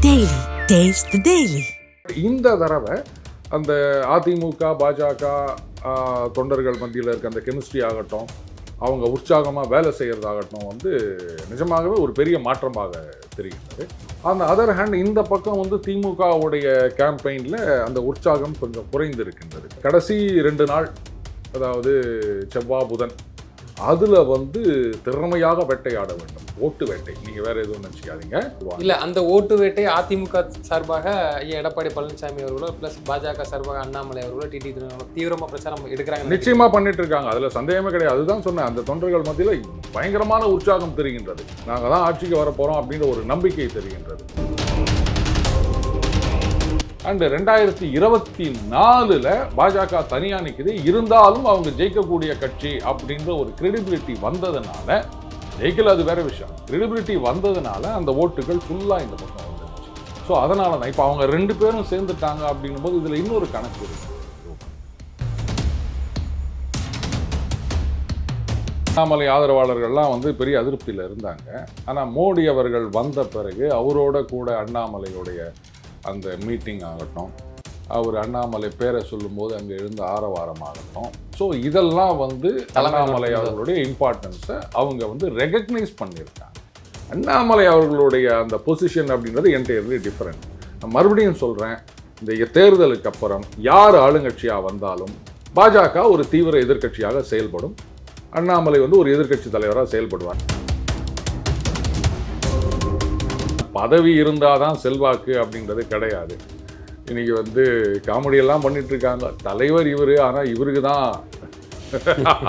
Daily. Taste the Daily. இந்த தடவை அந்த அதிமுக பாஜக தொண்டர்கள் மத்தியில் இருக்க அந்த கெமிஸ்ட்ரி ஆகட்டும், அவங்க உற்சாகமாக வேலை செய்கிறதாகட்டும் நிஜமாகவே ஒரு பெரிய மாற்றமாக தெரிகிறது. அந்த அதர் ஹேண்ட் இந்த பக்கம் திமுகவுடைய கேம்பெயினில் அந்த உற்சாகம் கொஞ்சம் குறைந்திருக்கின்றது. கடைசி 2 நாள், அதாவது செவ்வாய் புதன், அதில் திறமையாக வேட்டையாட வேண்டும். ஓட்டு வேட்டை, நீங்கள் வேற எதுவும் நினச்சிக்காதீங்க. இல்லை, அந்த ஓட்டு வேட்டை அதிமுக சார்பாக ஐயா எடப்பாடி பழனிசாமி அவர்களோ ப்ளஸ் பாஜக சார்பாக அண்ணாமலை அவர்களோ டிடி தீவிரமாக பிரச்சாரம் எடுக்கிறாங்க. நிச்சயமாக பண்ணிட்டு இருக்காங்க, அதில் சந்தேகமே கிடையாது. அதுதான் சொன்னேன், அந்த தொண்டர்கள் மத்தியில் பயங்கரமான உற்சாகம் தெரிகின்றது. நாங்கள் தான் ஆட்சிக்கு வரப்போகிறோம் அப்படின்ற ஒரு நம்பிக்கை தெரிகின்றது. அண்ட் 2024 பாஜக தனியாக நிற்குது. இருந்தாலும் அவங்க ஜெயிக்கக்கூடிய கட்சி அப்படின்ற ஒரு கிரெடிபிலிட்டி வந்ததுனால, ஜெயிக்கல அது வேற விஷயம், கிரெடிபிலிட்டி வந்ததுனால அந்த ஓட்டுகள் ஃபுல்லாக இந்த பக்கம் வந்துருச்சு. ஸோ அதனால தான் இப்போ அவங்க 2 பேரும் சேர்ந்துட்டாங்க அப்படின்னும் போது இதில் இன்னொரு கணக்கு இருக்கு. அண்ணாமலை ஆதரவாளர்கள்லாம் பெரிய அதிருப்தியில் இருந்தாங்க. ஆனால் மோடி அவர்கள் வந்த பிறகு அவரோட கூட அண்ணாமலையுடைய அந்த மீட்டிங் ஆகட்டும், அவர் அண்ணாமலை பேரை சொல்லும்போது அங்கே எழுந்த ஆரவாரம் ஆகட்டும், ஸோ இதெல்லாம் அண்ணாமலை அவர்களுடைய இம்பார்ட்டன்ஸை அவங்க ரெகக்னைஸ் பண்ணியிருக்காங்க. அண்ணாமலை அவர்களுடைய அந்த பொசிஷன் அப்படின்றது என்டையர்லி டிஃப்ரெண்ட். நான் மறுபடியும் சொல்கிறேன், இந்த தேர்தலுக்கு அப்புறம் யார் ஆளுங்கட்சியாக வந்தாலும் பாஜக ஒரு தீவிர எதிர்க்கட்சியாக செயல்படும். அண்ணாமலை ஒரு எதிர்க்கட்சி தலைவராக செயல்படுவார். பதவி இருந்தால் தான் செல்வாக்கு அப்படின்றது கிடையாது. இன்னைக்கு காமெடியெல்லாம் பண்ணிட்டு இருக்காங்க, தலைவர் இவர், ஆனால் இவருக்கு தான்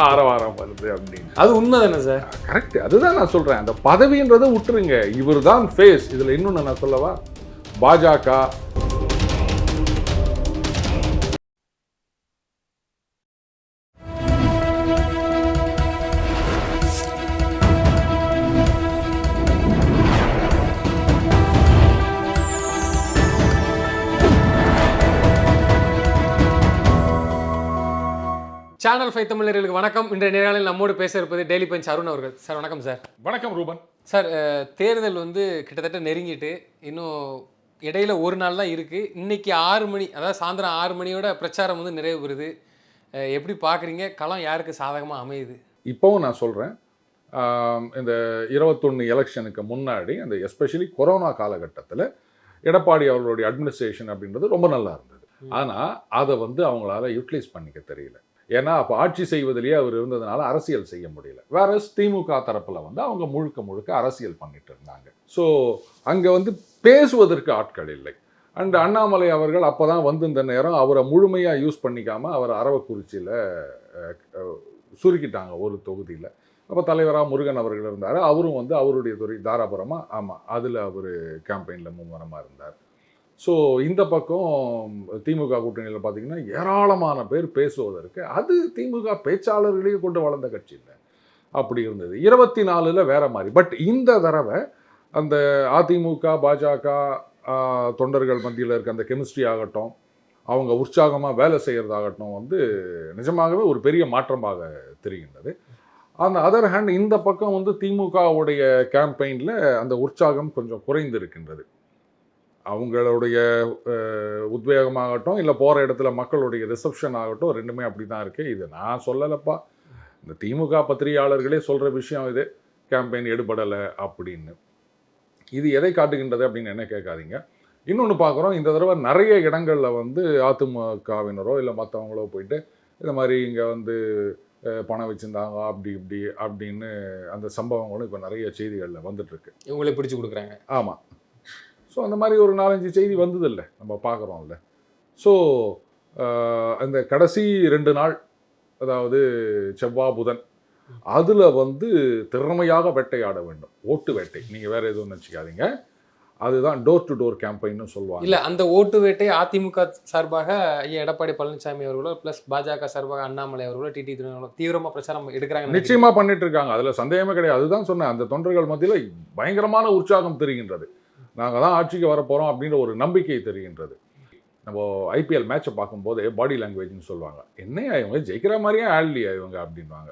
ஆரவாரம் வருது அப்படின்னு. அது உண்மை தானே சார்? கரெக்ட், அதுதான் நான் சொல்கிறேன். அந்த பதவின்றதை விட்டுருங்க, இவர் தான் ஃபேஸ். இதில் இன்னொன்று நான் சொல்லவா, பாஜக சேனல் 5 தமிழர்களுக்கு வணக்கம். இன்றைய நேரங்களில் நம்மோடு பேச இருப்பது டெய்லி பஞ்ச் அருண் அவர்கள். சார் வணக்கம் சார். வணக்கம் ரூபன் சார். தேர்தல் கிட்டத்தட்ட நெருங்கிட்டு இன்னும் இடையில ஒரு நாள் தான் இருக்குது. இன்னைக்கு 6 மணி, அதாவது சாயந்தரம் 6 மணியோட பிரச்சாரம் நிறைவு பெறுது. எப்படி பார்க்குறீங்க? களம் யாருக்கு சாதகமாக அமையுது? இப்போவும் நான் சொல்கிறேன், இந்த 21 எலெக்ஷனுக்கு முன்னாடி அந்த எஸ்பெஷலி கொரோனா காலகட்டத்தில் எடப்பாடி அவர்களுடைய அட்மினிஸ்ட்ரேஷன் அப்படின்றது ரொம்ப நல்லா இருந்தது. ஆனால் அதை அவங்களால யூட்டிலைஸ் பண்ணிக்க தெரியல. ஏன்னா அப்போ ஆட்சி செய்வதிலேயே அவர் இருந்ததுனால அரசியல் செய்ய முடியல. வேற திமுக தரப்பில் அவங்க முழுக்க அரசியல் பண்ணிட்டு இருந்தாங்க. ஸோ அங்கே பேசுவதற்கு ஆட்கள் இல்லை. அண்ட் அண்ணாமலை அவர்கள் அப்போ தான் இந்த நேரம் அவரை முழுமையாக யூஸ் பண்ணிக்காமல் அவர் அரவக்குறிச்சியில் சுருக்கிட்டாங்க ஒரு தொகுதியில். அப்போ தலைவராக முருகன் அவர்கள் இருந்தார். அவரும் அவருடைய துறை தாராபுரமாக, ஆமாம், அதில் அவர் கேம்பெயினில் மும்முரமாக இருந்தார். ஸோ இந்த பக்கம் திமுக கூட்டணியில் பார்த்தீங்கன்னா ஏராளமான பேர் பேசுவதற்கு, அது திமுக பேச்சாளர்களையும் கொண்டு வளர்ந்த கட்சி இல்லை, அப்படி இருந்தது. 24 வேற மாதிரி. பட் இந்த தடவை அந்த அதிமுக பாஜக தொண்டர்கள் மத்தியில் இருக்க அந்த கெமிஸ்ட்ரி ஆகட்டும், அவங்க உற்சாகமாக வேலை செய்கிறதாகட்டும் நிஜமாகவே ஒரு பெரிய மாற்றமாக தெரிகின்றது. அந்த அதர் ஹேண்ட் இந்த பக்கம் திமுகவுடைய கேம்பெயினில் அந்த உற்சாகம் கொஞ்சம் குறைந்திருக்கின்றது. அவங்களுடைய உத்வேகமாகட்டும், இல்லை போகிற இடத்துல மக்களுடைய ரிசப்ஷன் ஆகட்டும், ரெண்டுமே அப்படி தான் இருக்குது. இது நான் சொல்லலைப்பா, இந்த திமுக பத்திரிகையாளர்களே சொல்கிற விஷயம் இது, கேம்பெயின் எடுபடலை அப்படின்னு. இது எதை காட்டுகின்றது அப்படின்னு என்ன கேட்காதீங்க. இன்னொன்று பார்க்குறோம், இந்த தடவை நிறைய இடங்களில் அதிமுகவினரோ இல்லை மற்றவங்களோ போயிட்டு இந்த மாதிரி இங்கே பணம் வச்சுருந்தாங்க அப்படி இப்படி அப்படின்னு அந்த சம்பவங்களும் இப்போ நிறைய செய்திகளில் வந்துட்டுருக்கு. இவங்களே பிடிச்சி கொடுக்குறாங்க. ஆமாம். ஸோ அந்த மாதிரி ஒரு 4-5 செய்தி வந்ததில்லை, நம்ம பார்க்குறோம்ல. ஸோ அந்த கடைசி 2 நாள், அதாவது செவ்வாய் புதன், அதில் திறமையாக வேட்டையாட வேண்டும். ஓட்டு வேட்டை, நீங்கள் வேறு எதுவும் நினச்சிக்காதீங்க. அதுதான் டோர் டு டோர் கேம்பெயின்னு சொல்லுவாங்க. இல்லை, அந்த ஓட்டு வேட்டை அதிமுக சார்பாக ஐயா எடப்பாடி பழனிசாமி அவர்களோ ப்ளஸ் பாஜக சார்பாக அண்ணாமலை அவர்களோ டிடி தீவிரமாக பிரச்சாரம் எடுக்கிறாங்க. நிச்சயமாக பண்ணிட்டு இருக்காங்க, அதில் சந்தேகமே கிடையாது. அதுதான் சொன்னேன், அந்த தொண்டர்கள் மத்தியில் பயங்கரமான உற்சாகம் தெரிகின்றது. நாங்கள் தான் ஆட்சிக்கு வரப்போகிறோம் அப்படின்ற ஒரு நம்பிக்கை தெரிகின்றது. நம்ம ஐபிஎல் மேட்சை பார்க்கும்போது பாடி லாங்குவேஜ்னு சொல்லுவாங்க, என்னையா இவங்க ஜெயிக்கிற மாதிரியே ஆடலையா இவங்க அப்படின்வாங்க.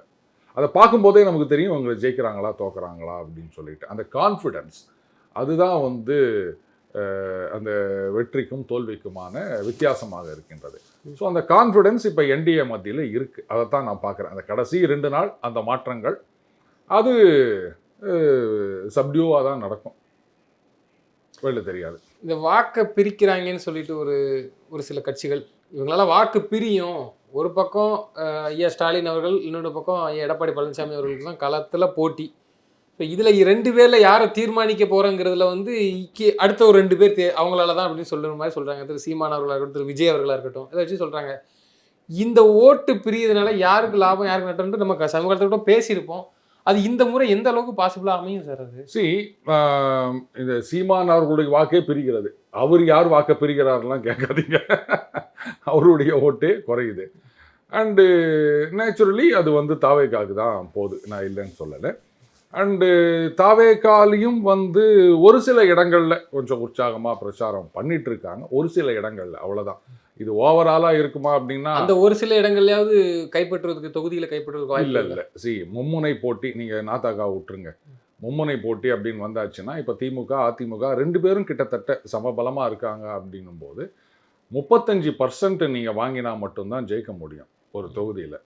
அதை பார்க்கும்போதே நமக்கு தெரியும் இவங்க ஜெயிக்கிறாங்களா தோக்குறாங்களா அப்படின்னு சொல்லிட்டு. அந்த கான்ஃபிடென்ஸ், அதுதான் அந்த வெற்றிக்கும் தோல்விக்குமான வித்தியாசமாக இருக்கின்றது. ஸோ அந்த கான்ஃபிடென்ஸ் இப்போ என்டிஏ மத்தியில் இருக்குது. அதைத்தான் நான் பார்க்குறேன். அந்த கடைசி 2 நாள் அந்த மாற்றங்கள் அது சப்டியூவாக தான் நடக்கும், வெளில தெரியாது. இந்த வாக்கை பிரிக்கிறாங்கன்னு சொல்லிட்டு ஒரு சில கட்சிகள், இவங்களால வாக்கு பிரியும். ஒரு பக்கம் ஐயா ஸ்டாலின் அவர்கள், இன்னொரு பக்கம் ஐயா எடப்பாடி பழனிசாமி அவர்களுக்கு தான் களத்தில் போட்டி. இப்போ இதில் 2 பேரில் யாரை தீர்மானிக்க போகிறோங்கிறதுல வந்து அடுத்த ஒரு 2 பேர் அவங்களால தான் அப்படின்னு சொல்கிற மாதிரி சொல்கிறாங்க. திரு சீமான் அவர்களாக இருக்கட்டும், திரு விஜய் அவர்களாக இருக்கட்டும், இதை வச்சு சொல்கிறாங்க. இந்த ஓட்டு பிரியதுனால யாருக்கு லாபம் யாருக்கு நட்டம்ன்ட்டு நம்ம சமூகத்தை கூட பேசியிருப்போம். அது இந்த முறை எந்த அளவுக்கு பாசிபிளாக அமையும் சார்? அது இந்த சீமான் அவர்களுடைய வாக்கே பிரிகிறது. அவர் யார் வாக்கை பிரிகிறாரெலாம் கேட்காதீங்க. அவருடைய ஓட்டே குறையுது. அண்டு நேச்சுரலி அது வந்து தாவேக்காவுக்கு தான் போகுது, நான் இல்லைன்னு சொல்லலை. அண்டு தாவேக்காலையும் வந்து ஒரு சில இடங்களில் கொஞ்சம் உற்சாகமாக பிரச்சாரம் பண்ணிட்டு இருக்காங்க, ஒரு சில இடங்களில், அவ்வளோதான். இது ஓவராலாக இருக்குமா அப்படின்னா அந்த ஒரு சில இடங்கள்லையாவது கைப்பற்றுவதற்கு, தொகுதியில் கைப்பற்றுவதற்கு இல்லை. மும்முனை போட்டி, நீங்கள் நாத்தாக்கா விட்டுருங்க, மும்முனை போட்டி அப்படின்னு வந்தாச்சுன்னா இப்போ திமுக அதிமுக 2 பேரும் கிட்டத்தட்ட சமபலமாக இருக்காங்க அப்படின்னும் போது 35% நீங்கள் வாங்கினா மட்டும்தான் ஜெயிக்க முடியும் ஒரு தொகுதியில்.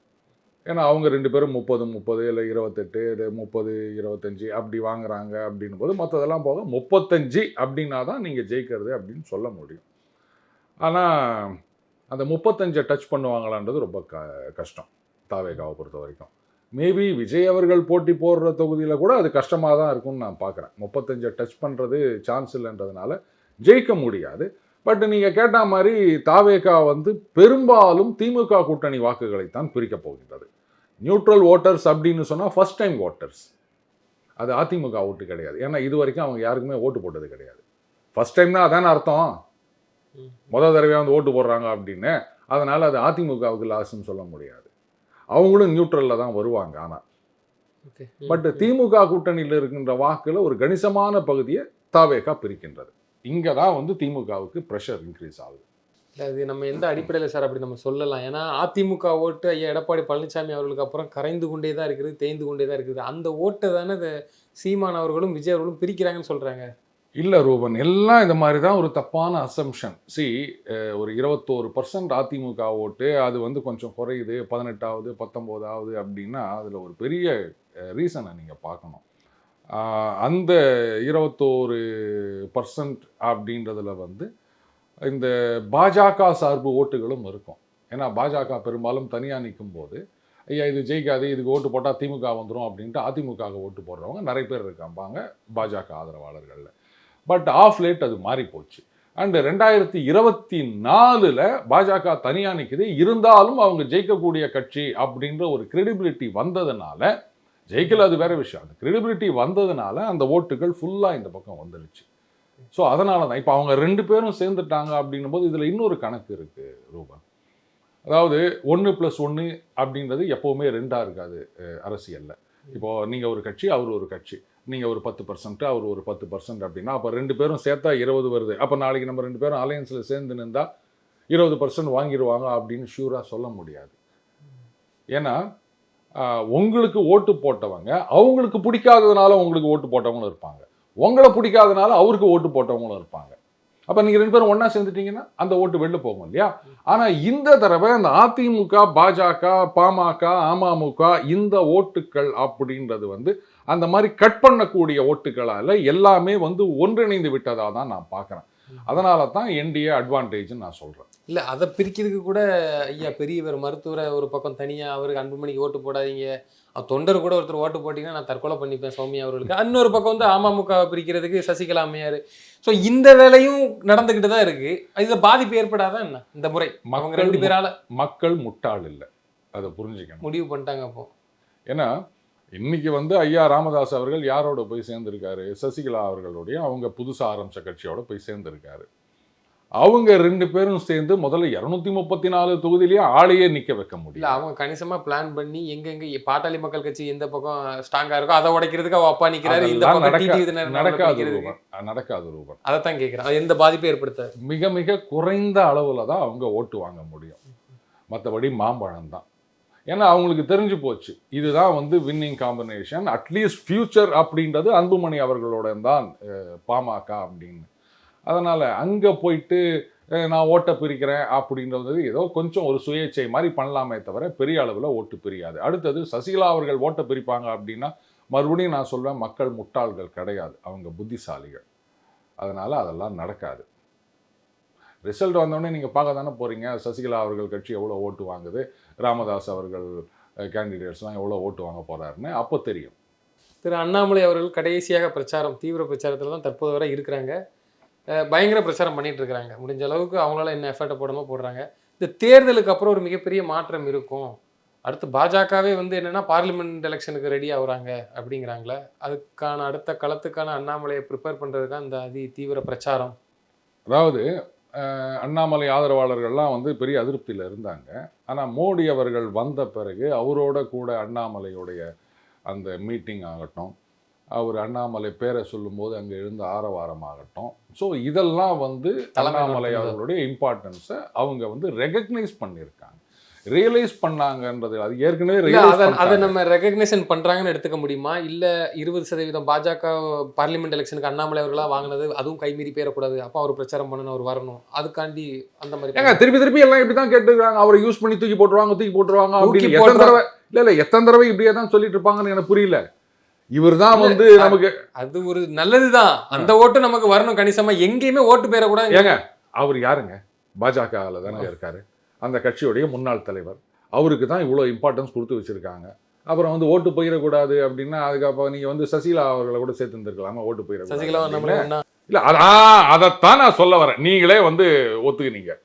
ஏன்னா அவங்க 2 பேரும் 30 இல்லை 28 இல்லை 30 25 அப்படி வாங்குறாங்க அப்படின்னும் போது மற்றதெல்லாம் போக 35 அப்படின்னா தான் நீங்கள் ஜெயிக்கிறது அப்படின்னு சொல்ல முடியும். ஆனால் அந்த 35 டச் பண்ணுவாங்களான்றது ரொம்ப கஷ்டம் தாவேகாவை பொறுத்த வரைக்கும். மேபி விஜய் அவர்கள் போட்டி போடுற தொகுதியில் கூட அது கஷ்டமாக தான் இருக்கும்னு நான் பார்க்குறேன். 35 டச் பண்ணுறது சான்ஸ் இல்லைன்றதுனால ஜெயிக்க முடியாது. பட் நீங்கள் கேட்ட மாதிரி தாவேகா வந்து பெரும்பாலும் திமுக கூட்டணி வாக்குகளைத்தான் பிரிக்கப் போகின்றது. நியூட்ரல் ஓட்டர்ஸ் அப்படின்னு சொன்னால் ஃபர்ஸ்ட் டைம் ஓட்டர்ஸ், அது அதிமுக ஓட்டு கிடையாது. ஏன்னா இது வரைக்கும் அவங்க யாருக்குமே ஓட்டு போட்டது கிடையாது. ஃபர்ஸ்ட் டைம்னா அதான அர்த்தம், முதல் தடவையாக வந்து ஓட்டு போடுறாங்க அப்படின்னு. அதனால் அது அதிமுகவுக்கு லாஸ்ன்னு சொல்ல முடியாது. அவங்களும் நியூட்ரலில் தான் வருவாங்க. ஆனால் பட் திமுக கூட்டணியில் இருக்கின்ற வாக்கில் ஒரு கணிசமான பகுதியை தாவேகா பிரிக்கின்றது. இங்கே தான் வந்து திமுகவுக்கு ப்ரெஷர் இன்க்ரீஸ் ஆகுது. இல்லை, அது நம்ம எந்த அடிப்படையில் சார் அப்படி நம்ம சொல்லலாம்? ஏன்னா அதிமுக ஓட்டு ஐயா எடப்பாடி பழனிசாமி அவர்களுக்கு அப்புறம் கரைந்து கொண்டே தான் இருக்குது, தேய்ந்து கொண்டே தான் இருக்குது. அந்த ஓட்டை தானே சீமான் அவர்களும் விஜய் அவர்களும் பிரிக்கிறாங்கன்னு சொல்கிறாங்க. இல்லை ரூபன், எல்லாம் இந்த மாதிரி தான் ஒரு தப்பான அசம்ஷன். ஒரு 21% அதிமுக ஓட்டு அது வந்து கொஞ்சம் குறையுது, 18வது 19வது அப்படின்னா அதில் ஒரு பெரிய ரீசனை நீங்கள் பார்க்கணும். அந்த 21% அப்படின்றதுல வந்து இந்த பாஜக சார்பு ஓட்டுகளும் இருக்கும். ஏன்னா பாஜக பெரும்பாலும் தனியாக நிற்கும் போது ஐயா இது ஜெயிக்காது, இதுக்கு ஓட்டு போட்டால் திமுக வந்துடும் அப்படின்ட்டு அதிமுக ஓட்டு போடுறவங்க நிறைய பேர் இருக்காம்பாங்க பாஜக ஆதரவாளர்களில். பட் ஆஃப் லேட் அது மாறி போச்சு. அண்டு 2024 பாஜக தனியாக நிற்குது, இருந்தாலும் அவங்க ஜெயிக்கக்கூடிய கட்சி அப்படின்ற ஒரு கிரெடிபிலிட்டி வந்ததுனால, ஜெயிக்கல அது வேற விஷயம், அந்த கிரெடிபிலிட்டி வந்ததுனால அந்த ஓட்டுகள் ஃபுல்லாக இந்த பக்கம் வந்துடுச்சு. ஸோ அதனால தான் இப்போ அவங்க 2 பேரும் சேர்ந்துட்டாங்க அப்படின்னும் போது இதில் இன்னொரு கணக்கு இருக்குது ரூபன். அதாவது 1+1 அப்படின்றது எப்போவுமே 2ஆக இருக்காது அரசியலில். இப்போது நீங்கள் ஒரு கட்சி, அவர் ஒரு கட்சி, நீங்கள் ஒரு 10%, அவர் ஒரு 10% அப்படின்னா அப்போ 2 பேரும் சேர்த்தா 20 வருது. அப்போ நாளைக்கு நம்ம 2 பேரும் அலையன்ஸில் சேர்ந்து நின்றா 20% வாங்கிடுவாங்க அப்படின்னு ஷூராக சொல்ல முடியாது. ஏன்னா உங்களுக்கு ஓட்டு போட்டவங்க அவங்களுக்கு பிடிக்காததுனால உங்களுக்கு ஓட்டு போட்டவங்களும் இருப்பாங்க, உங்களை பிடிக்காதனால அவருக்கு ஓட்டு போட்டவங்களும் இருப்பாங்க. அப்போ நீங்கள் 2 பேரும் ஒன்றா சேர்ந்துட்டீங்கன்னா அந்த ஓட்டு வெளில போகும் இல்லையா? ஆனால் இந்த தடவை இந்த அதிமுக, பாஜக, பாமக, அமமுக இந்த ஓட்டுக்கள் அப்படின்றது வந்து அந்த மாதிரி கட் பண்ணக்கூடிய ஓட்டுகளால் எல்லாமே வந்து ஒன்றிணைந்து விட்டதாக தான் நான் பார்க்குறேன். அதனால தான் என்டிஏ அட்வான்டேஜ்னு நான் சொல்கிறேன். இல்லை, அதை பிரிக்கிறதுக்கு கூட ஐயா பெரியவர் மருத்துவரை ஒரு பக்கம் தனியாக அவருக்கு அன்புமணிக்கு ஓட்டு போடாதீங்க, தொண்டர் கூட ஒருத்தர் ஓட்டு போட்டிங்கன்னா நான் தற்கொலை பண்ணிப்பேன் சௌமியா அவர்களுக்கு, இன்னொரு பக்கம் வந்து அமமுக பிரிக்கிறதுக்கு சசிகலா அம்மையார். ஸோ இந்த வேலையும் நடந்துக்கிட்டு தான் இருக்குது. இதில் பாதிப்பு ஏற்படாதான் என்ன இந்த முறை? அவங்க 2 பேரால் மக்கள் முட்டாள் இல்லை, அதை புரிஞ்சுக்கணும். முடிவு பண்ணிட்டாங்க அப்போ. ஏன்னா இன்னைக்கு வந்து ஐயா ராமதாஸ் அவர்கள் யாரோட போய் சேர்ந்திருக்காரு? சசிகலா அவர்களுடைய அவங்க புதுசாக ஆரம்பித்த கட்சியோட போய் சேர்ந்திருக்காரு. அவங்க 2 பேரும் சேர்ந்து முதல்ல 234 தொகுதியிலேயே ஆளையே நிற்க வைக்க முடியல. அவங்க கணிசமாக பிளான் பண்ணி எங்கெங்க பாட்டாளி மக்கள் கட்சி எந்த பக்கம் ஸ்ட்ராங்காக இருக்கோ அதை உடைக்கிறதுக்கு அவ அப்பா நிற்கிறாரு. நடக்காது ரூபன். அதைத்தான் கேட்குறேன், எந்த பாதிப்பும் ஏற்படுத்த மிக மிக குறைந்த அளவில் தான் அவங்க ஓட்டு வாங்க முடியும், மற்றபடி மாம்பழம் தான். ஏன்னா அவங்களுக்கு தெரிஞ்சு போச்சு இதுதான் வந்து வின்னிங் காம்பினேஷன், அட்லீஸ்ட் ஃபியூச்சர் அப்படின்றது அன்புமணி அவர்களோட தான் பாமக அப்படின்னு. அதனால் அங்கே போயிட்டு நான் ஓட்டை பிரிக்கிறேன் அப்படின்றது ஏதோ கொஞ்சம் ஒரு சுயேட்சை மாதிரி பண்ணலாமே தவிர பெரிய அளவில் ஓட்டு பிரியாது. அடுத்தது சசிகலா அவர்கள் ஓட்டை பிரிப்பாங்க அப்படின்னா மறுபடியும் நான் சொல்வேன், மக்கள் முட்டாள்கள் கிடையாது, அவங்க புத்திசாலிகள். அதனால் அதெல்லாம் நடக்காது. ரிசல்ட் வந்தோடனே நீங்கள் பார்க்க தானே போகிறீங்க, சசிகலா அவர்கள் கட்சி எவ்வளோ ஓட்டு வாங்குது, ராமதாஸ் அவர்கள் கேண்டிடேட்ஸ்லாம் எவ்வளோ ஓட்டு வாங்க போகிறாருன்னு அப்போ தெரியும். திரு அண்ணாமலை அவர்கள் கடைசியாக பிரச்சாரம், தீவிர பிரச்சாரத்தில் தான் தற்போது வரை இருக்கிறாங்க. பயங்கர பிரச்சாரம் பண்ணிட்டு இருக்கிறாங்க. முடிஞ்ச அளவுக்கு அவங்களால என்ன எஃபர்ட்டை போடாமல் போடுறாங்க. இந்த தேர்தலுக்கு அப்புறம் ஒரு மிகப்பெரிய மாற்றம் இருக்கும். அடுத்து பாஜகவே வந்து என்னென்னா பார்லிமெண்ட் எலெக்ஷனுக்கு ரெடி ஆகுறாங்க அப்படிங்கிறாங்களே, அதுக்கான அடுத்த களத்துக்கான அண்ணாமலையை ப்ரிப்பேர் பண்ணுறதுக்காக இந்த தீவிர பிரச்சாரம். அதாவது அண்ணாமலை ஆதரவாளர்கள்லாம் வந்து பெரிய அதிருப்தியில் இருந்தாங்க. ஆனால் மோடி அவர்கள் வந்த பிறகு அவரோட கூட அண்ணாமலையுடைய அந்த மீட்டிங் ஆகட்டும், அவர் அண்ணாமலை பேரை சொல்லும்போது அங்கே எழுந்த ஆரவாரம் ஆகட்டும், ஸோ இதெல்லாம் வந்து அண்ணாமலை அவர்களுடைய இம்பார்ட்டன்ஸை அவங்க வந்து ரெகக்னைஸ் பண்ணியிருக்காங்க, ரியலைஸ் பண்ணாங்கன்றது. அது ஏற்கனவே அதை நம்ம ரெகக்னைசன் பண்ணுறாங்கன்னு எடுத்துக்க முடியுமா? இல்லை 20% பாஜக பார்லிமெண்ட் எலெக்ஷனுக்கு அண்ணாமலை அவர்களாக வாங்கினது அதுவும் கைமீறி போயிடக்கூடாது, அப்போ அவர் பிரச்சாரம் பண்ணணும், அவர் வரணும், அதுக்காண்டி அந்த மாதிரி ஏங்க திருப்பி எல்லாம் இப்படி தான் கேட்டுருக்காங்க, அவரை யூஸ் பண்ணி தூக்கி போட்டுருவாங்க அப்படின்னு எத்தனை தடவை இல்லை எத்தனை தடவை இப்படியே தான் சொல்லிட்டு இருப்பாங்கன்னு எனக்கு புரியல. இவர் தான் வந்து நமக்கு அது ஒரு நல்லதுதான், அந்த ஓட்டு நமக்கு வரணும் கணிசமா, எங்கேயுமே ஓட்டு போயிடக்கூடாது. ஏங்க அவர் யாருங்க? பாஜகவில் தானே இருக்காரு, அந்த கட்சியுடைய முன்னாள் தலைவர். அவருக்கு தான் இவ்வளோ இம்பார்ட்டன்ஸ் கொடுத்து வச்சிருக்காங்க. அப்புறம் வந்து ஓட்டு போயிடக்கூடாது அப்படின்னா அதுக்கப்புறம் நீங்கள் வந்து சசிகலா அவர்களை கூட சேர்த்து இருந்திருக்கலாமா? ஓட்டு போயிடக்கூடாது இல்லை, அதைத்தான் நான் சொல்ல வரேன். நீங்களே வந்து ஒத்துக்கினீங்க.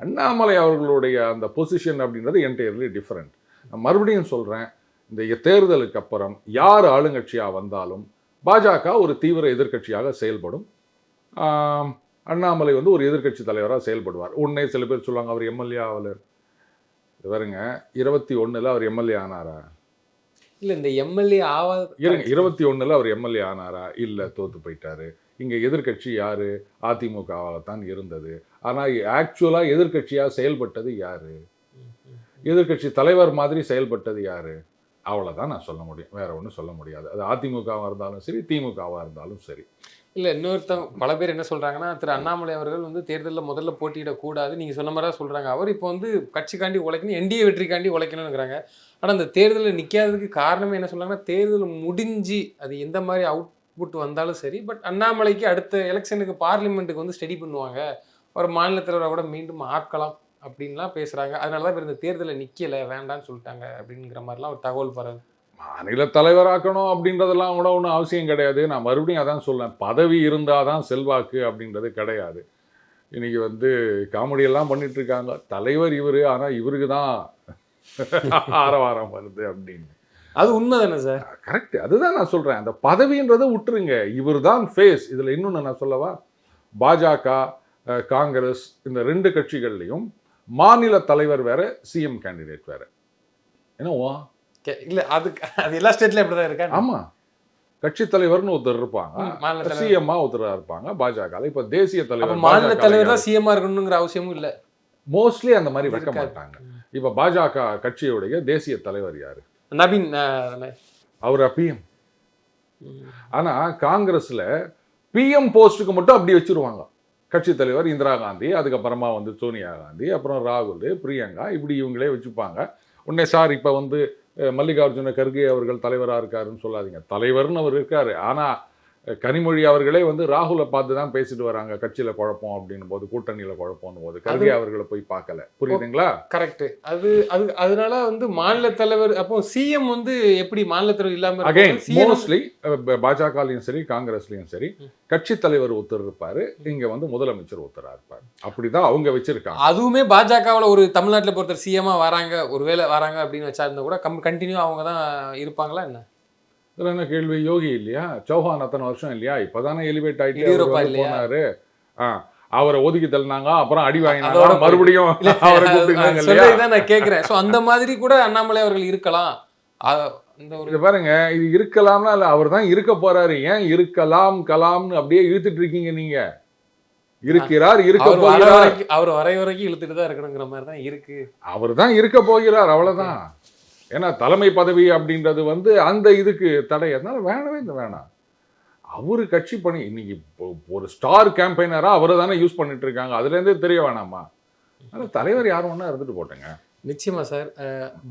அண்ணாமலை அவர்களுடைய அந்த பொசிஷன் அப்படின்றது என்டையர்லி டிஃப்ரெண்ட். நான் மறுபடியும் சொல்கிறேன், இந்த தேர்தலுக்கு அப்புறம் யார் ஆளுங்கட்சியாக வந்தாலும் பாஜக ஒரு தீவிர எதிர்க்கட்சியாக செயல்படும். அண்ணாமலை வந்து ஒரு எதிர்க்கட்சி தலைவராக செயல்படுவார். உடனே சில பேர் சொல்லுவாங்க அவர் எம்எல்ஏ ஆகலர். வருங்க 21 அவர் எம்எல்ஏ ஆனாரா? இல்லை, இந்த எம்எல்ஏ இருங்க, 21 அவர் எம்எல்ஏ ஆனாரா? இல்லை, தோத்து போயிட்டாரு. இங்கே எதிர்க்கட்சி யார்? அதிமுகவாகத்தான் இருந்தது. ஆனால் ஆக்சுவலாக எதிர்க்கட்சியாக செயல்பட்டது யார்? எதிர்க்கட்சி தலைவர் மாதிரி செயல்பட்டது யார்? அவ்வளோதான் நான் சொல்ல முடியும், வேற ஒன்றும் சொல்ல முடியாது. அது அதிமுகவாக இருந்தாலும் சரி, திமுகவாக இருந்தாலும் சரி. இல்லை, பல பேர் என்ன சொல்கிறாங்கன்னா, திரு அண்ணாமலை அவர்கள் வந்து தேர்தலில் முதல்ல போட்டியிடக்கூடாது, நீங்கள் சொன்ன மாதிரி தான் சொல்கிறாங்க. அவர் இப்போ வந்து கட்சிக்காண்டி உழைக்கணும், என்டிஏ வெற்றிக்காண்டி உழைக்கணுங்கிறாங்க. ஆனால் அந்த தேர்தலில் நிற்காததுக்கு காரணமே என்ன சொல்கிறாங்கன்னா, தேர்தல் முடிஞ்சு அது எந்த மாதிரி அவுட்புட் வந்தாலும் சரி, பட் அண்ணாமலைக்கு அடுத்த எலெக்ஷனுக்கு பார்லிமெண்ட்டுக்கு வந்து ஸ்டடி பண்ணுவாங்க, அவர் மாநில தலைவரை கூட மீண்டும் ஆக்கலாம் அப்படின்லாம் பேசுகிறாங்க. அதனால தான் இந்த தேர்தலில் நிற்கலை, வேண்டான்னு சொல்லிட்டாங்க அப்படிங்கிற மாதிரிலாம் ஒரு தகவல் பரவு. மாநில தலைவராக்கணும் அப்படின்றதெல்லாம் கூட ஒன்றும் அவசியம் கிடையாது. நான் மறுபடியும் அதான் சொல்லேன், பதவி இருந்தால் தான் செல்வாக்கு அப்படின்றது கிடையாது. இன்றைக்கி வந்து காமெடியெல்லாம் பண்ணிட்டு இருக்காங்க, தலைவர் இவர், ஆனால் இவருக்கு தான் ஆரவாரம் வருது அப்படின்னு. அது உண்மை தானே சார்? கரெக்ட், அதுதான் நான் சொல்கிறேன். அந்த பதவின்றதை விட்டுருங்க, இவர் தான் ஃபேஸ். இதில் இன்னொன்று நான் சொல்லவா, பாஜக காங்கிரஸ் இந்த 2 கட்சிகள்லையும் மாநில தலைவர் வேற, சிஎம் கேண்டிடேட் வேற. என்னவா இல்லை, அது எல்லா ஸ்டேட்லையும் அப்படி தான் இருக்கா? ஆமாம், கட்சி தலைவர்னு ஒருத்தர் இருப்பாங்க, சிஎம்மா ஒருத்தராக இருப்பாங்க பாஜக. இப்போ தேசிய தலைவர், மாநில தலைவர் தான் சிஎம்மா இருக்கணுங்கிற அவசியமும் இல்லை. மோஸ்ட்லி அந்த மாதிரி வைக்க மாட்டாங்க. இப்போ பாஜக கட்சியுடைய தேசிய தலைவர் யாரு? நவீன். அவர் பிஎம். ஆனால் காங்கிரஸில் பிஎம் போஸ்ட்டுக்கு மட்டும் அப்படி வச்சிருவாங்க. கட்சி தலைவர் இந்திரா காந்தி, அதுக்கப்புறமா வந்து சோனியா காந்தி, அப்புறம் ராகுல், பிரியங்கா, இப்படி இவங்களே வச்சுப்பாங்க. உடனே சார் இப்போ வந்து மல்லிகார்ஜுன கர்கே அவர்கள் தலைவராக இருக்காருன்னு சொல்லாதீங்க, தலைவர்னு அவர் இருக்காரு. ஆனால் கனிமொழி அவர்களே வந்து ராகுலை பார்த்து தான் பேசிட்டு வராங்க, கட்சியில் குழப்பம் அப்படின்னும் போது, கூட்டணியில் குழப்பம்னு போது கர்கே அவர்களை போய் பார்க்கல. புரியுதுங்களா? கரெக்ட். அதனால வந்து மாநில தலைவர், அப்போ சிஎம் வந்து எப்படி மாநில தலைவர் இல்லாமல்? அகைன் மோஸ்ட்லி பாஜகலையும் சரி காங்கிரஸ்லையும் சரி கட்சி தலைவர் ஒருத்தர் இருப்பாரு, இங்க வந்து முதலமைச்சர் ஒருத்தரா இருப்பாரு. அப்படிதான் அவங்க வச்சிருக்காங்க. அதுவுமே பாஜகவில் ஒரு தமிழ்நாட்டில் பொறுத்தர் சிஎம்மா வராங்க, ஒருவேளை வராங்க அப்படின்னு வச்சாருந்தா கூட கண்டினியூ அவங்க தான் இருப்பாங்களா என்ன? இதில் என்ன கேள்வி? யோகி இல்லையா, சௌஹான் அத்தனை வருஷம் இல்லையா, இப்போதானே எலிவேட் ஆகிட்டு போனாரு. அவரை ஒதுக்கி தள்ளினாங்க, அப்புறம் அடி வாங்கினாங்க, மறுபடியும் அவரை கூப்பிட்டுருந்தாங்க இல்லையா? நான் கேட்குறேன். ஸோ அந்த மாதிரி கூட அண்ணாமலை அவர்கள் இருக்கலாம். இது பாருங்க, இது இருக்கலாம்னா இல்லை, அவர் தான் இருக்க போறாரு. ஏன் இருக்கலாம் கலாம்னு அப்படியே இழுத்துட்டு இருக்கீங்க நீங்க? இருக்கிறார், இருக்க போகிறார். அவர் வரை வரைக்கும் இழுத்துட்டு தான் இருக்கணுங்கிற மாதிரி தான் இருக்கு. அவர் தான் இருக்க போகிறார், அவ்வளவுதான். ஏன்னா தலைமை பதவி அப்படின்றது வந்து அந்த இதுக்கு தடை, அதனால வேணவே வேணாம். அவரு கட்சி பணி இன்னைக்கு ஒரு ஸ்டார் கேம்பெயினராக அவரை தானே யூஸ் பண்ணிட்டு இருக்காங்க. அதுலேருந்தே தெரிய வேணாமா? ஆனால் தலைவர் யாரும் ஒன்றா இருந்துட்டு போட்டேங்க. நிச்சயமா சார்.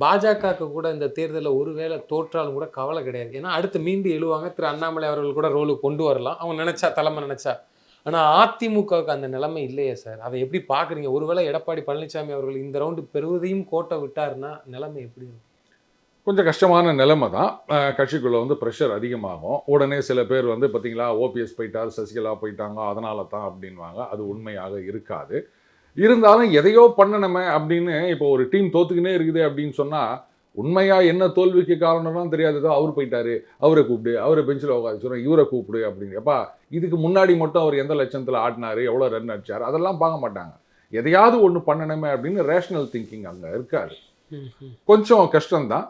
பாஜகவுக்கு கூட இந்த தேர்தலில் ஒருவேளை தோற்றாலும் கூட கவலை கிடையாது. ஏன்னா அடுத்து மீண்டும் எழுவாங்க. திரு அண்ணாமலை அவர்கள் கூட ரோலுக்கு கொண்டு வரலாம், அவங்க நினைச்சா, தலைமை நினைச்சா. ஆனால் அதிமுகவுக்கு அந்த நிலைமை இல்லையே சார். அதை எப்படி பார்க்குறீங்க? ஒருவேளை எடப்பாடி பழனிசாமி அவர்கள் இந்த ரவுண்டு பெறுவதையும் கோட்டை விட்டாருன்னா நிலைமை எப்படி இருக்கும்? கொஞ்சம் கஷ்டமான நிலைமை தான். கட்சிக்குள்ளே வந்து ப்ரெஷர் அதிகமாகும். உடனே சில பேர் வந்து பார்த்தீங்களா, ஓபிஎஸ் போயிட்டார், சசிகலா போயிட்டாங்க, அதனால தான் அப்படின்வாங்க. அது உண்மையாக இருக்காது. இருந்தாலும் எதையோ பண்ணணுமே அப்படின்னு இப்போ ஒரு டீம் தோத்துக்கினே இருக்குது அப்படின்னு சொன்னால், உண்மையாக என்ன தோல்விக்கு காரணம்லாம் தெரியாததோ, அவர் போயிட்டாரு, அவரை கூப்பிடு, அவரை பெஞ்சில் உட்காந்து சொல்கிறேன், இவரை கூப்பிடு அப்படின்னு. எப்பா இதுக்கு முன்னாடி மட்டும் அவர் எந்த லட்சத்தில் ஆடினார், எவ்வளோ ரன் அடிச்சார், அதெல்லாம் பார்க்க மாட்டாங்க. எதையாவது ஒன்று பண்ணணுமே அப்படின்னு ரேஷனல் திங்கிங் அங்கே இருக்காது. கொஞ்சம் கஷ்டம்தான்.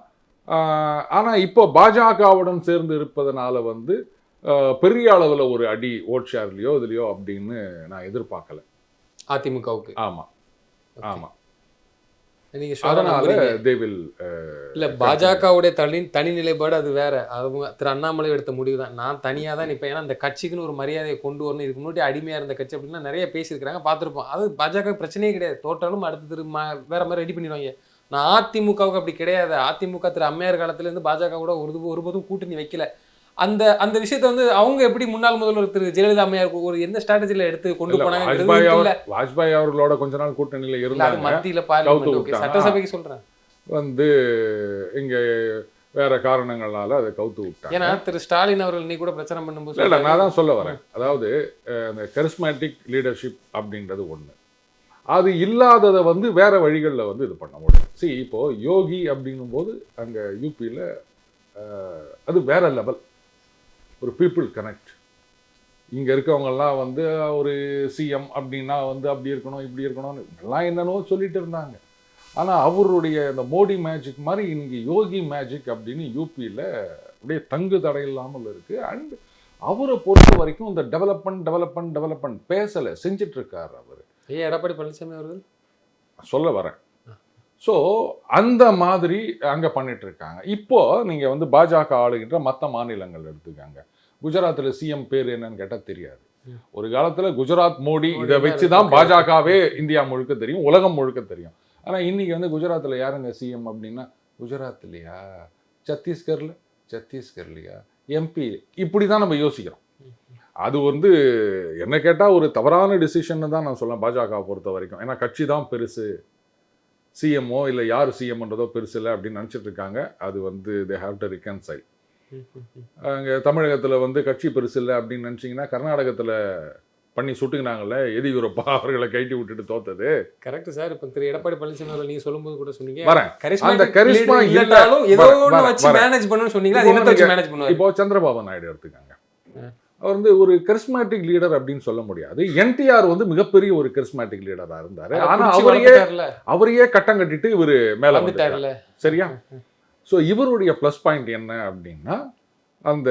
ஆனால் இப்போ பாஜகவுடன் சேர்ந்து இருப்பதனால வந்து பெரிய அளவில் ஒரு அடி ஓட் ஷேர்லையோ இதுலையோ அப்படின்னு நான் எதிர்பார்க்கல அதிமுகவுக்கு. ஆமாம் ஆமாம். அதனால தேவில் இல்லை, பாஜகவுடைய தனி நிலைப்பாடு அது வேற. அவங்க திரு அண்ணாமலை எடுத்த முடிவு தான். நான் தனியாக தான் நிற்பேன். ஏன்னா இந்த கட்சிக்குன்னு ஒரு மரியாதையை கொண்டு வரணும். இதுக்கு முன்னாடி அடிமையாக இருந்த கட்சி அப்படின்னா நிறைய பேசியிருக்கிறாங்க, பார்த்துருப்போம். அது பாஜக பிரச்சனையே கிடையாது. தோற்றாலும் அடுத்து வேற மாதிரி ரெடி பண்ணிடுவாங்க. நான் அதிமுகவுக்கு அப்படி கிடையாது. அதிமுக திரு அம்மையார் காலத்திலேருந்து பாஜக கூட ஒருபோதும் கூட்டணி வைக்கல. அந்த அந்த விஷயத்தை வந்து அவங்க எப்படி முன்னாள் முதல்வர் திரு ஜெயலலிதா அம்மையார் ஒரு எந்த ஸ்ட்ராட்டஜியில் எடுத்து கொண்டு போனாங்க? வாஜ்பாய் அவர்களோட கொஞ்ச நாள் கூட்டணியில் இருந்தாங்க. மத்தியில் பார்லிமெண்ட், சட்டசபைக்கு சொல்றேன் வந்து இங்க வேற காரணங்களால அதை கவுத்து விட்டாங்க. ஏன்னா திரு ஸ்டாலின் அவர்கள் நீ கூட பிரச்சனை பண்ணும்போது இல்லை, நான் தான் சொல்ல வரேன். அதாவது அந்த கரிஸ்மேட்டிக் லீடர்ஷிப் அப்படின்றது ஒன்று, அது இல்லாததை வந்து வேற வழிகளில் வந்து இது பண்ண முடியும். இப்போ யோகி அப்படின்னும் போது அங்கே யூபியில் அது வேற லெவல், ஒரு பீப்புள் கனெக்ட். இங்கே இருக்கவங்கெல்லாம் வந்து ஒரு சிஎம் அப்படின்னா வந்து அப்படி இருக்கணும் இப்படி இருக்கணும்னு எல்லாம் என்னென்னோ சொல்லிட்டு இருந்தாங்க. ஆனால் அவருடைய இந்த மோடி மேஜிக் மாதிரி இங்கே யோகி மேஜிக் அப்படின்னு யூபியில் அப்படியே தங்கு தடை இல்லாமல் இருக்குது. அண்ட் அவரை பொறுத்த வரைக்கும் இந்த டெவலப்மெண்ட் பேசலை, செஞ்சிட்டு இருக்காரு அவர். எடப்பாடி பழனிசாமி அவர்கள் சொல்ல வரேன். ஸோ அந்த மாதிரி அங்கே பண்ணிட்டு இருக்காங்க. இப்போ நீங்கள் வந்து பாஜக ஆளுகின்ற மற்ற மாநிலங்கள் எடுத்துக்காங்க. குஜராத்தில் சிஎம் பேர் என்னன்னு கேட்டால் தெரியாது. ஒரு காலத்தில் குஜராத் மோடி இதை வச்சு தான் பாஜகவே இந்தியா முழுக்க தெரியும், உலகம் முழுக்க தெரியும். ஆனால் இன்னைக்கு வந்து குஜராத்தில் யாருங்க சிஎம் அப்படின்னா, குஜராத்லையா, சத்தீஸ்கர்லையா, எம்பி, இப்படி தான் நம்ம யோசிக்கிறோம். அது வந்து என்ன கேட்டால் ஒரு தவறான டிசிஷன் தான் நான் சொல்லேன் பாஜக பொறுத்த வரைக்கும். ஏன்னா கட்சி தான் பெருசு, சிஎம்ஓ இல்லை யார் சிஎம்ன்றதோ பெருசு இல்லை அப்படின்னு நினச்சிட்டு இருக்காங்க. அது வந்து தே ஹாவ் டு ரிகன்சைல். அங்கே தமிழகத்தில் வந்து கட்சி பெருசு இல்லை அப்படின்னு நினச்சிங்கன்னா, கர்நாடகத்தில் பண்ணி சுட்டுக்கினாங்கல்ல எதியூரப்பா, அவர்களை கைட்டி விட்டுட்டு தோத்தது. Correct sir. இப்போ திரு எடப்பாடி பழனிசாமி அவர்கள் நீங்கள் சொல்லும்போது கூட சொன்னீங்க, அந்த கரிஸ்மா இல்லைனாலும் ஏதோ ஒன்று வச்சு மேனேஜ் பண்ணணும்னு சொன்னீங்களா, அது என்னத்தை வச்சு மேனேஜ் பண்ணுவாங்க? இப்போ சந்திரபாபு நாயுடு எடுத்துக்காங்க. அவர் வந்து ஒரு கரிஸ்மேட்டிக் லீடர் அப்படின்னு சொல்ல முடியாது. என்டிஆர் வந்து மிகப்பெரிய ஒரு கரிஸ்மேட்டிக் லீடராக இருந்தார். ஆனால் அவரையே கட்டம் கட்டிட்டு இவர் மேலே வந்துட்டார்ல, சரியா? ஸோ இவருடைய ப்ளஸ் பாயிண்ட் என்ன அப்படின்னா, அந்த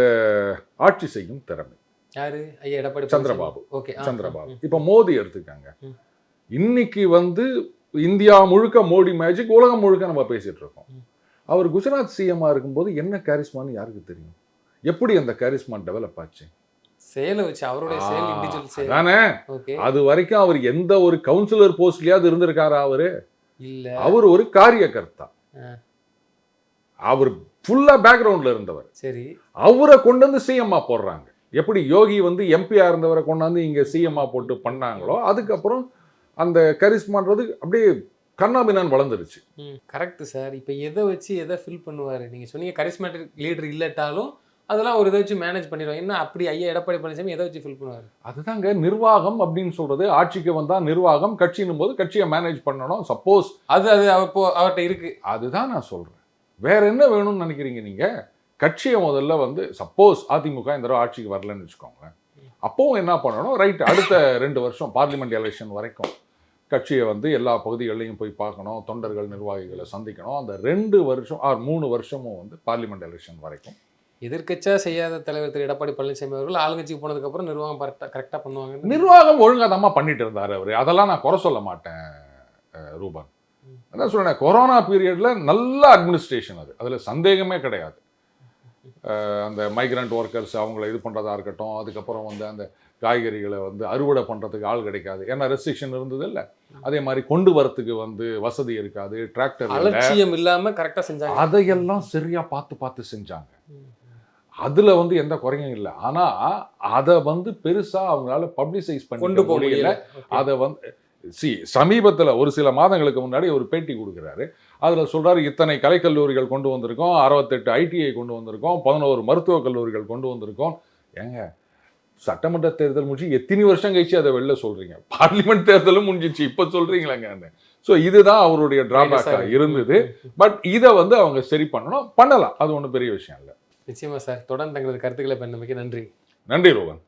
ஆட்சி செய்யும் திறமை. யாரு? ஐயா எடப்பாடி சந்திரபாபு. சந்திரபாபு. இப்போ மோடி எடுத்துக்காங்க. இன்னைக்கு வந்து இந்தியா முழுக்க மோடி மேஜிக், உலகம் முழுக்க நம்ம பேசிட்டு இருக்கோம். அவர் குஜராத் சிஎம்மா இருக்கும்போது என்ன கேரிஸ்மான்னு யாருக்கு தெரியும்? எப்படி அந்த கேரிஸ்மா டெவலப் ஆச்சு? சேல வச்சு அவருடைய சேல், இன்டிவிஜுவல் சேல் தானே. அது வரைக்கும் அவர் எந்த ஒரு கவுன்சிலர் போஸ்ட்லயாவது இருந்திருக்காரா? அவரு இல்ல, அவர் ஒரு காரியகர்த்தா. அவர் ஃபுல்லா பேக்ரவுண்ட்ல இருந்தவர். சரி, அவரை கொண்டு வந்து சிஎம்மா போடுறாங்க. எப்படி யோகி வந்து எம்பியா இருந்தவரை கொண்டாந்து இங்க சிஎம்மா போட்டு பண்ணாங்களோ, அதுக்கப்புறம் அந்த கரிஸ்மான்றது அப்படியே கண்ணாபின்னான் வளர்ந்துருச்சு. Correct sir. இப்போ எதை வச்சு எதை ஃபில் பண்ணுவார்? நீங்கள் சொன்னீங்க கரிஸ்மேட்டிக் லீடர் இல்லாட்டாலும் அதெல்லாம் ஒரு இதை வச்சு மேனேஜ் பண்ணிடுவாங்க. என்ன அப்படி ஐயா எடப்பாடி பழனிசாமி எதை வச்சு ஃபில் பண்ணுவார்? அதுதாங்க நிர்வாகம் அப்படின்னு சொல்றது. ஆட்சிக்கு வந்தா நிர்வாகம், கட்சின்னும் போது கட்சியை மேனேஜ் பண்ணணும். சப்போஸ் அது அவர்கிட்ட இருக்கு. அதுதான் நான் சொல்றேன். வேற என்ன வேணும்னு நினைக்கிறீங்க நீங்க? கட்சியை முதல்ல வந்து சப்போஸ் அதிமுக இந்த தடவை ஆட்சிக்கு வரலன்னு வச்சுக்கோங்க, அப்பவும் என்ன பண்ணணும்? ரைட், அடுத்த 2 வருஷம் பார்லிமெண்ட் எலெக்ஷன் வரைக்கும் கட்சியை வந்து எல்லா பகுதிகளிலையும் போய் பார்க்கணும், தொண்டர்கள் நிர்வாகிகளை சந்திக்கணும். அந்த 2 வருஷம் 3 வருஷமும் வந்து பார்லிமெண்ட் எலெக்ஷன் வரைக்கும் எதிர்க்கட்சியா செய்யாத தலைவர் திரு எடப்பாடி பழனிசாமி அவர்கள் ஆளுங்கட்சிக்கு போனதுக்கு அப்புறம் நிர்வாகம் கரெக்டாக பண்ணுவாங்க. நிர்வாகம் ஒழுங்காக தான் பண்ணிட்டு இருந்தார் அவர். அதெல்லாம் நான் குறை சொல்ல மாட்டேன் ரூபன். அதான் சொல்றேன், கொரோனா பீரியட்ல நல்ல அட்மினிஸ்ட்ரேஷன், அது அதில் சந்தேகமே கிடையாது. அந்த மைக்ரண்ட் ஒர்க்கர்ஸ் அவங்கள இது பண்ணுறதா இருக்கட்டும், அதுக்கப்புறம் வந்து அந்த காய்கறிகளை வந்து அறுவடை பண்ணுறதுக்கு ஆள் கிடைக்காது, ஏன்னா ரெஸ்ட்ரிக்ஷன் இருந்தது இல்லை. அதே மாதிரி கொண்டு வரத்துக்கு வந்து வசதி இருக்காது, டிராக்டர் அலட்சியம் இல்லாம கரெக்டா செஞ்சாங்க. அதையெல்லாம் சரியா பார்த்து செஞ்சாங்க. அதுல வந்து எந்த குறையும் இல்லை. ஆனா அதை வந்து பெருசா அவங்களால பப்ளிசைஸ் கொண்டு பண்ண போக முடியல. முடியல. அதை வந்து சமீபத்தில் ஒரு சில மாதங்களுக்கு முன்னாடி ஒரு பேட்டி கொடுக்குறாரு. அதில் சொல்றாரு, இத்தனை கலைக்கல்லூரிகள் கொண்டு வந்திருக்கோம், 68 ஐடிஐ கொண்டு வந்திருக்கோம், 11 மருத்துவக் கல்லூரிகள் கொண்டு வந்திருக்கோம். ஏங்க, சட்டமன்ற தேர்தல் முடிச்சு எத்தனை வருஷம் கழிச்சு அதை வெளில சொல்றீங்க? பார்லிமெண்ட் தேர்தலும் முடிஞ்சிச்சு, இப்போ சொல்றீங்களாங்க. ஸோ இதுதான் அவருடைய டிராபேக்காக இருந்தது. பட் இதை வந்து அவங்க சரி பண்ணலாம், அது ஒன்றும் பெரிய விஷயம் இல்லை. நிச்சயமா சார். தொடர்ந்து தங்களது கருத்துக்களை பண்ணமைக்கு நன்றி. நன்றி ரோகன்.